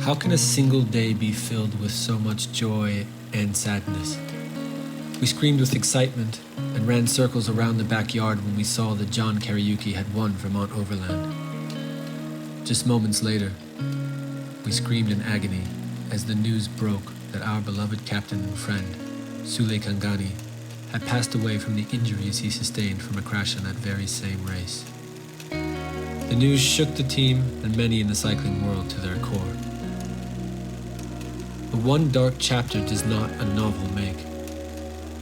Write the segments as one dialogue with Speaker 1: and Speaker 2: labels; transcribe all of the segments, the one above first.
Speaker 1: How can a single day be filled with so much joy and sadness? We screamed with excitement and ran circles around the backyard when we saw that John Kariuki had won Vermont Overland. Just moments later, we screamed in agony as the news broke that our beloved captain and friend, Sule Kangangi, had passed away from the injuries he sustained from a crash in that very same race. The news shook the team and many in the cycling world to their core. But one dark chapter does not a novel make.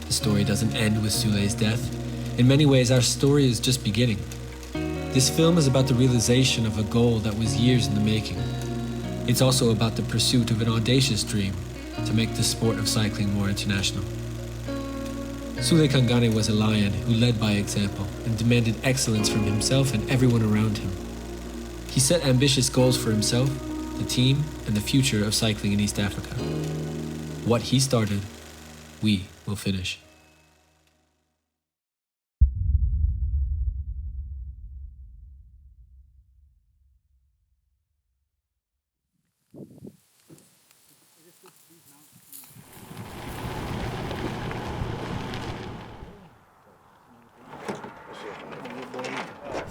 Speaker 1: The story doesn't end with Sule's death. In many ways, our story is just beginning. This film is about the realization of a goal that was years in the making. It's also about the pursuit of an audacious dream to make the sport of cycling more international. Sule Kangangi was a lion who led by example and demanded excellence from himself and everyone around him. He set ambitious goals for himself, the team, and the future of cycling in East Africa. What he started, we will finish.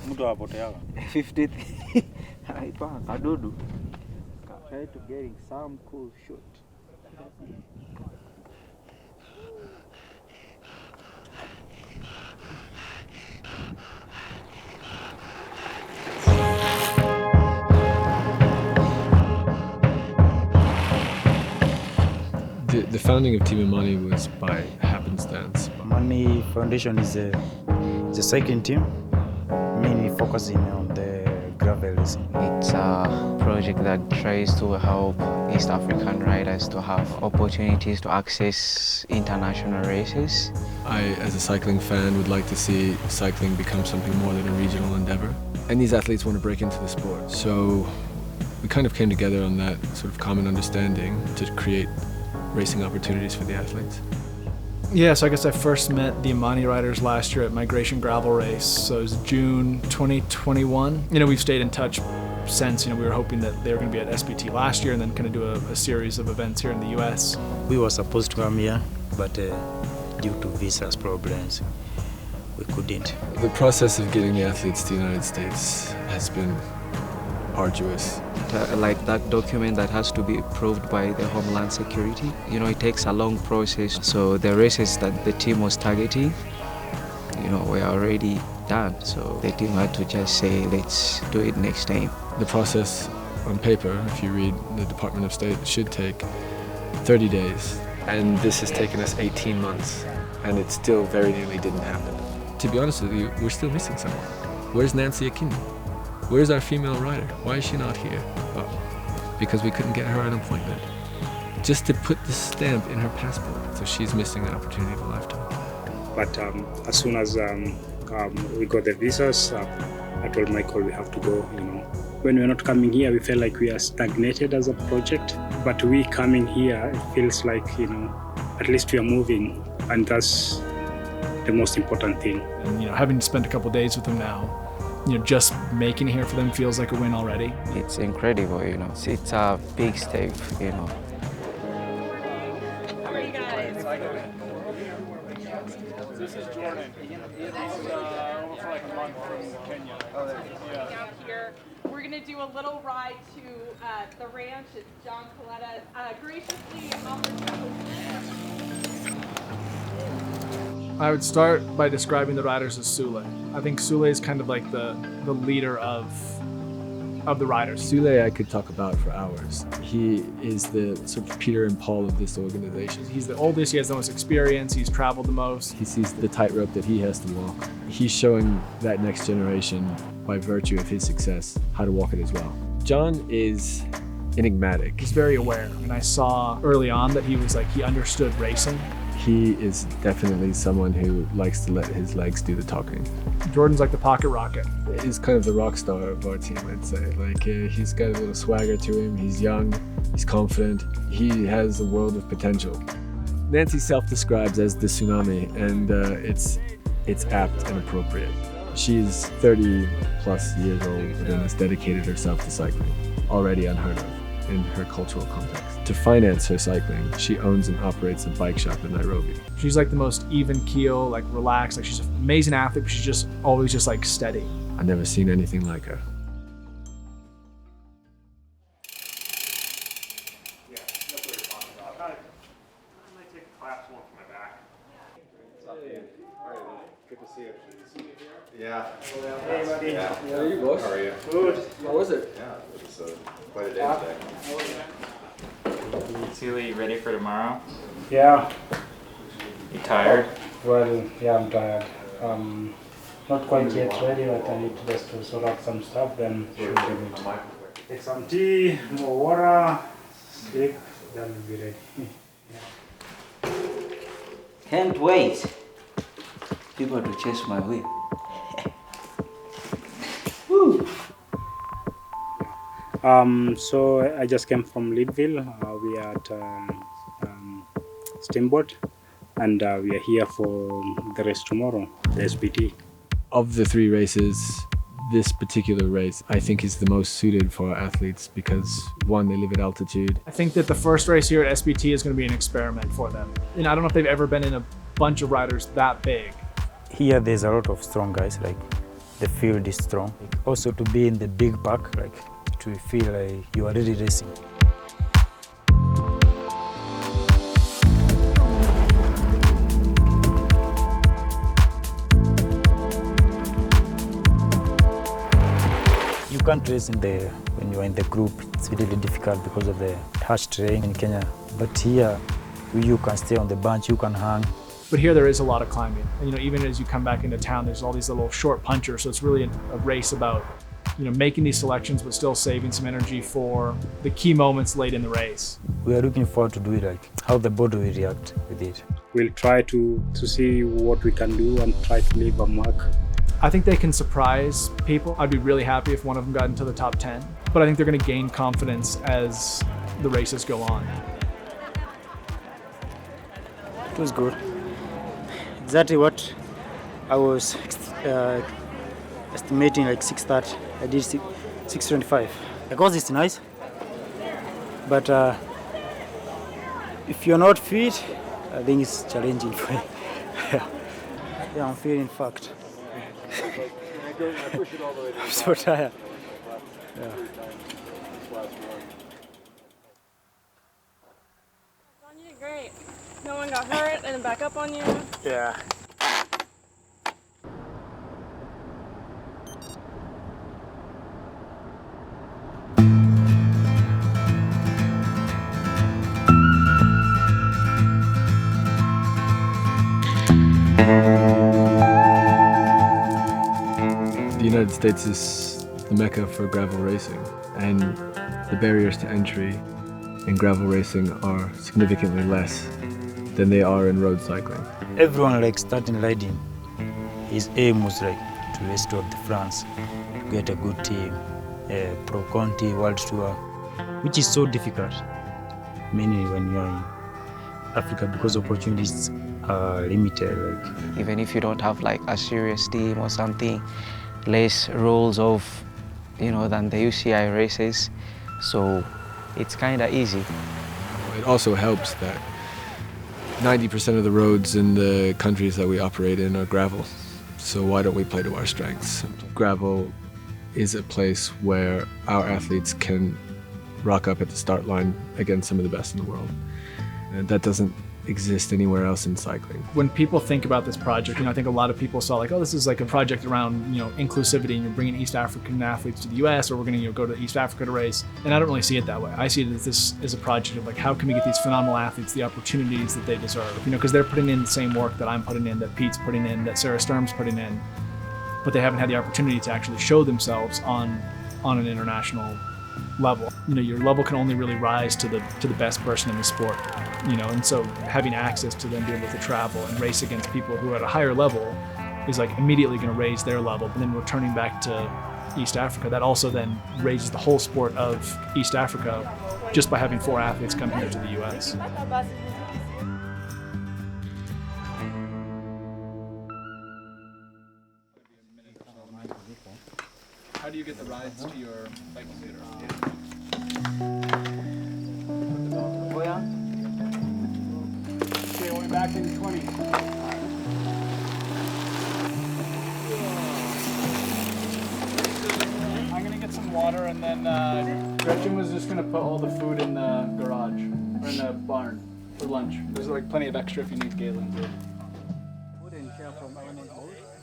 Speaker 2: Mtu apoteaga
Speaker 3: 50 anaitwa Kadudu. Try to getting some cool shot.
Speaker 1: The founding of Team Amani was by happenstance.
Speaker 2: Amani Foundation is a cycling team, mainly focusing on the gravel racing.
Speaker 3: It's a project that tries to help East African riders to have opportunities to access international races.
Speaker 1: I, as a cycling fan, would like to see cycling become something more than a regional endeavor. And these athletes want to break into the sport. So we kind of came together on that sort of common understanding to create racing opportunities for the athletes.
Speaker 4: Yeah, so I guess I first met the Amani riders last year at Migration Gravel Race. So it was June 2021. We've stayed in touch since. We were hoping that they were going to be at SPT last year and then kind of do a series of events here in the US.
Speaker 2: We were supposed to come here, but due to visas problems, we couldn't.
Speaker 1: The process of getting the athletes to the United States has been arduous.
Speaker 3: Like that document that has to be approved by the Homeland Security. It takes a long process. So the races that the team was targeting, were already done. So the team had to just say, let's do it next time.
Speaker 1: The process on paper, if you read the Department of State, should take 30 days. And this has taken us 18 months, and it still very nearly didn't happen. To be honest with you, we're still missing someone. Where's Nancy Akini? Where's our female rider? Why is she not here? Oh, because we couldn't get her an appointment. Just to put the stamp in her passport. So she's missing an opportunity of a lifetime.
Speaker 5: But as soon as we got the visas, I told Michael we have to go, When we're not coming here, we feel like we are stagnated as a project. But we coming here, it feels like, at least we are moving. And that's the most important thing.
Speaker 4: And, having spent a couple days with them now, just making it here for them feels like a win already.
Speaker 3: It's incredible, It's a big step,
Speaker 6: How are you guys?
Speaker 7: This is Jordan. Over for like a month from Kenya.
Speaker 6: Out here, we're going to do a little ride to the ranch. It's John Coletta graciously offered to host.
Speaker 4: I would start by describing the riders as Sule. I think Sule is kind of like the leader of the riders.
Speaker 1: Sule I could talk about for hours. He is the sort of Peter and Paul of this organization.
Speaker 4: He's the oldest, he has the most experience, he's traveled the most.
Speaker 1: He sees the tightrope that he has to walk. He's showing that next generation, by virtue of his success, how to walk it as well. John is enigmatic.
Speaker 4: He's very aware, and I saw early on that he understood racing.
Speaker 1: He is definitely someone who likes to let his legs do the talking.
Speaker 4: Jordan's like the pocket rocket.
Speaker 1: He's kind of the rock star of our team, I'd say. He's got a little swagger to him. He's young, he's confident. He has a world of potential. Nancy self-describes as the tsunami, and it's apt and appropriate. She's 30 plus years old and has dedicated herself to cycling. Already unheard of. in her cultural context. To finance her cycling, she owns and operates a bike shop in Nairobi.
Speaker 4: She's like the most even keel, like relaxed, like she's an amazing athlete, but she's just always just like steady.
Speaker 1: I've never seen anything like her.
Speaker 8: Good to see you. Yeah.
Speaker 5: Hey, buddy.
Speaker 8: Yeah.
Speaker 1: How are you, boss?
Speaker 8: How are you?
Speaker 5: Good.
Speaker 1: How was it?
Speaker 8: Yeah, it was quite a day today.
Speaker 9: Sule, you ready for tomorrow?
Speaker 5: Yeah.
Speaker 9: You tired?
Speaker 5: Well, yeah, I'm tired. Not quite yet ready, but I need to just to sort out some stuff, then should be good. Take some tea, more water, sleep, then we'll be ready.
Speaker 10: Can't wait. People to chase my whip. Woo.
Speaker 5: So I just came from Leadville. We are at Steamboat, and we are here for the race tomorrow, the SPT.
Speaker 1: Of the three races, this particular race I think is the most suited for our athletes because one, they live at altitude.
Speaker 4: I think that the first race here at SBT is going to be an experiment for them. And I don't know if they've ever been in a bunch of riders that big.
Speaker 2: Here there's a lot of strong guys, like the field is strong. Also to be in the big pack, like to feel like you are really racing. You can't race when you are in the group. It's really difficult because of the harsh terrain in Kenya. But here, you can stay on the bench, you can hang.
Speaker 4: But here there is a lot of climbing. And, even as you come back into town, there's all these little short punchers. So it's really a race about, making these selections, but still saving some energy for the key moments late in the race.
Speaker 2: We are looking forward to do it, like how the body will react with it.
Speaker 5: We'll try to see what we can do and try to leave a mark.
Speaker 4: I think they can surprise people. I'd be really happy if one of them got into the top 10. But I think they're going to gain confidence as the races go on.
Speaker 2: It was good. Exactly what I was estimating, like 6:30. I did 6:25. The course is nice, but if you're not fit, I think it's challenging for you. Yeah, I'm feeling fucked. I'm so tired. Yeah.
Speaker 11: You did great. No one got hurt and then back up on you.
Speaker 2: Yeah.
Speaker 1: The United States is the mecca for gravel racing, and the barriers to entry in gravel racing are significantly less than they are in road cycling.
Speaker 2: Everyone like starting riding, his aim was like to race Tour de France, get a good team, Pro Conti, World Tour, which is so difficult, mainly when you're in Africa because opportunities are limited. Like.
Speaker 3: Even if you don't have like a serious team or something, less rules of, than the UCI races, so it's kind of easy.
Speaker 1: It also helps that 90% of the roads in the countries that we operate in are gravel. So why don't we play to our strengths? Gravel is a place where our athletes can rock up at the start line against some of the best in the world. And that doesn't exist anywhere else in cycling.
Speaker 4: When people think about this project, I think a lot of people saw like, oh, this is like a project around, inclusivity, and you're bringing East African athletes to the US, or we're going to go to East Africa to race. And I don't really see it that way. I see it as this is a project of like, how can we get these phenomenal athletes the opportunities that they deserve? Because they're putting in the same work that I'm putting in, that Pete's putting in, that Sarah Sturm's putting in, but they haven't had the opportunity to actually show themselves on an international level. Your level can only really rise to the best person in the sport. And so having access to them, be able to travel and race against people who are at a higher level is like immediately going to raise their level. But then returning back to East Africa, that also then raises the whole sport of East Africa just by having 4 athletes come here to the US. How do you get the rides to your biking theater?
Speaker 7: back in 20. I'm gonna get some water, and then Gretchen was just gonna put all the food in the garage or in the barn for lunch. There's like plenty of extra if you need Galen too.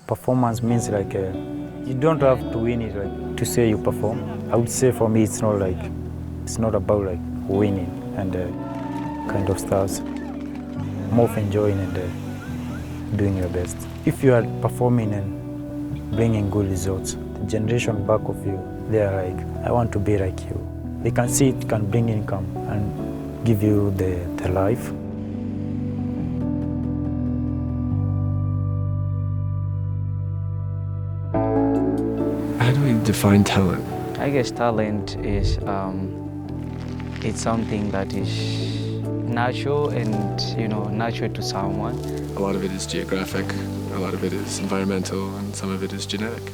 Speaker 2: Performance means like you don't have to win it like to say you perform. I would say for me it's not about like winning and kind of stuff. More of enjoying and doing your best. If you are performing and bringing good results, the generation back of you, they are like, I want to be like you. They can see it can bring income and give you the life.
Speaker 1: How do we define talent?
Speaker 3: I guess talent is it's something that is natural and natural to someone.
Speaker 1: A lot of it is geographic, a lot of it is environmental, and some of it is genetic.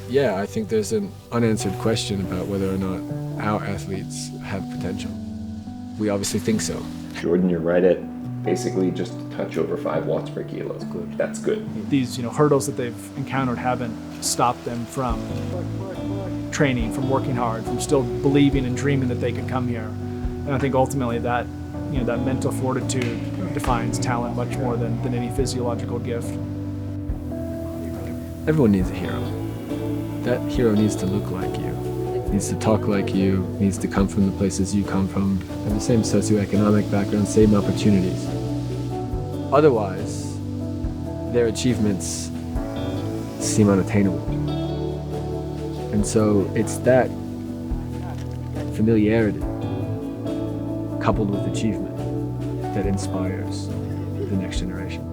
Speaker 1: Yeah, I think there's an unanswered question about whether or not our athletes have potential. We obviously think so.
Speaker 8: Jordan, you're right at basically just a touch over 5 watts per kilo. That's good. That's good.
Speaker 4: These hurdles that they've encountered haven't stopped them from training, from working hard, from still believing and dreaming that they could come here. And I think ultimately that that mental fortitude defines talent much more than any physiological gift.
Speaker 1: Everyone needs a hero. That hero needs to look like you, needs to talk like you, needs to come from the places you come from, have the same socioeconomic background, same opportunities. Otherwise, their achievements seem unattainable. And so it's that familiarity coupled with achievement that inspires the next generation.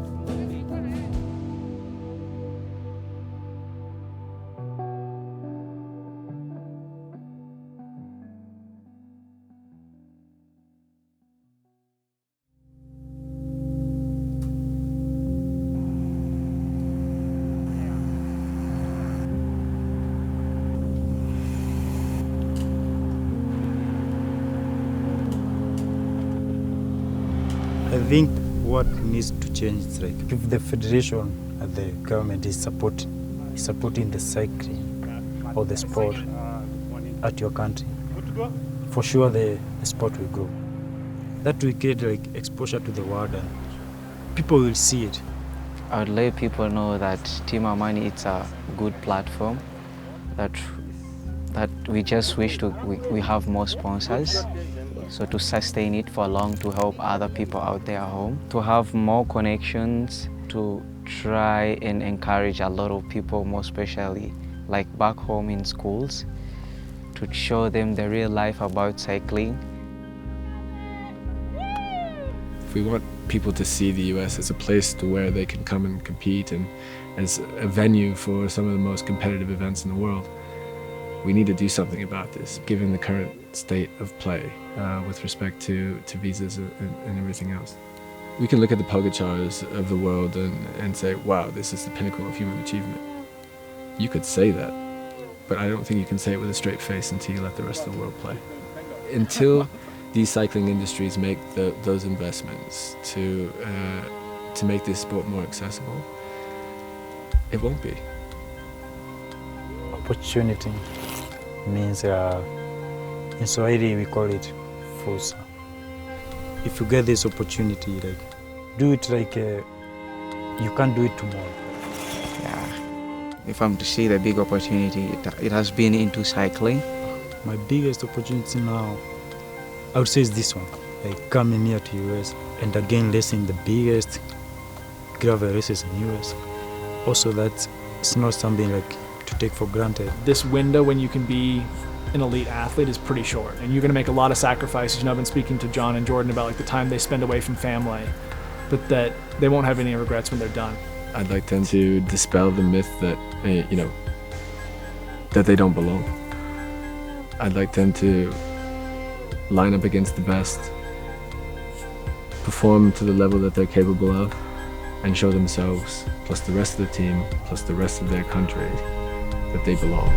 Speaker 2: I think what needs to change is like if the federation and the government is supporting the cycling or the sport at your country, for sure the sport will grow. That will get like exposure to the world and people will see it.
Speaker 3: I would let people know that Team Amani it's a good platform, that we just wish we have more sponsors. So to sustain it for long, to help other people out there at home, to have more connections, to try and encourage a lot of people, more especially like back home in schools, to show them the real life about cycling.
Speaker 1: If we want people to see the US as a place to where they can come and compete and as a venue for some of the most competitive events in the world, we need to do something about this, given the current state of play with respect to visas and everything else. We can look at the Pogachars of the world and say, wow, this is the pinnacle of human achievement. You could say that, but I don't think you can say it with a straight face until you let the rest of the world play. Until these cycling industries make those investments to make this sport more accessible, it won't be.
Speaker 2: Opportunity means, in Swahili we call it FURSA. If you get this opportunity, like, do it like you can't do it tomorrow.
Speaker 3: Yeah. If I'm to see the big opportunity, it has been into cycling.
Speaker 2: My biggest opportunity now, I would say is this one, like coming here to US and again racing the biggest gravel races in US. Also that it's not something like to take for granted.
Speaker 4: This window when you can be an elite athlete is pretty short, and you're going to make a lot of sacrifices. I've been speaking to John and Jordan about like the time they spend away from family, but that they won't have any regrets when they're done.
Speaker 1: I'd like them to dispel the myth that that they don't belong. I'd like them to line up against the best, perform to the level that they're capable of, and show themselves, plus the rest of the team, plus the rest of their country, that they belong.